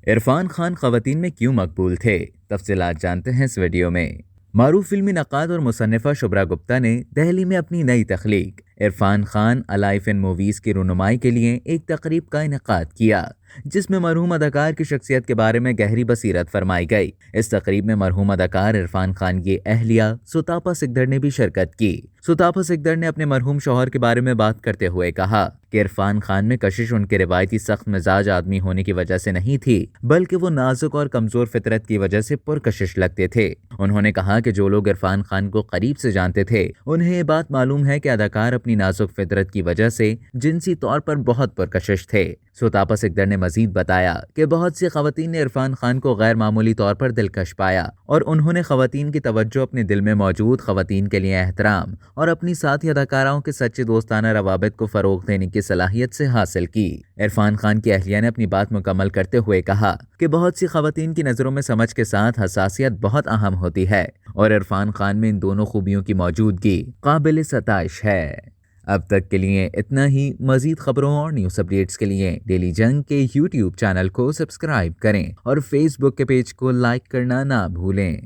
عرفان خان خواتین میں کیوں مقبول تھے؟ تفصیلات جانتے ہیں اس ویڈیو میں۔ معروف فلمی نقاد اور مصنفہ شبرا گپتا نے دہلی میں اپنی نئی تخلیق عرفان خان الائف ان موویز کی رونمائی کے لیے ایک تقریب کا انعقاد کیا، جس میں مرحوم اداکار کی شخصیت کے بارے میں گہری بصیرت فرمائی گئی۔ اس تقریب میں مرحوم اداکار عرفان خان کی اہلیہ ستاپا سکدر نے بھی شرکت کی۔ ستاپا سکدر نے اپنے مرحوم شوہر کے بارے میں بات کرتے ہوئے کہا کہ عرفان خان میں کشش ان کے روایتی سخت مزاج آدمی ہونے کی وجہ سے نہیں تھی، بلکہ وہ نازک اور کمزور فطرت کی وجہ سے پرکشش لگتے تھے۔ انہوں نے کہا کہ جو لوگ عرفان خان کو قریب سے جانتے تھے انہیں یہ بات معلوم ہے کہ اداکار اپنی نازک فطرت کی وجہ سے جنسی طور پر بہت پرکشش تھے۔ ستاپا سکدر نے مزید بتایا کہ بہت سی خواتین نے عرفان خان کو غیر معمولی طور پر دلکش پایا اور انہوں نے خواتین کی توجہ اپنے دل میں موجود خواتین کے لیے احترام اور اپنی ساتھی اداکاراؤں کے سچے دوستانہ روابط کو فروغ دینے کی صلاحیت سے حاصل کی۔ عرفان خان کی اہلیہ نے اپنی بات مکمل کرتے ہوئے کہا کہ بہت سی خواتین کی نظروں میں سمجھ کے ساتھ حساسیت بہت اہم ہوتی ہے اور عرفان خان میں ان دونوں خوبیوں کی موجودگی قابل ستائش ہے۔ اب تک کے لیے اتنا ہی۔ مزید خبروں اور نیوز اپڈیٹس کے لیے ڈیلی جنگ کے یوٹیوب چینل کو سبسکرائب کریں اور فیس بک کے پیج کو لائک کرنا نہ بھولیں۔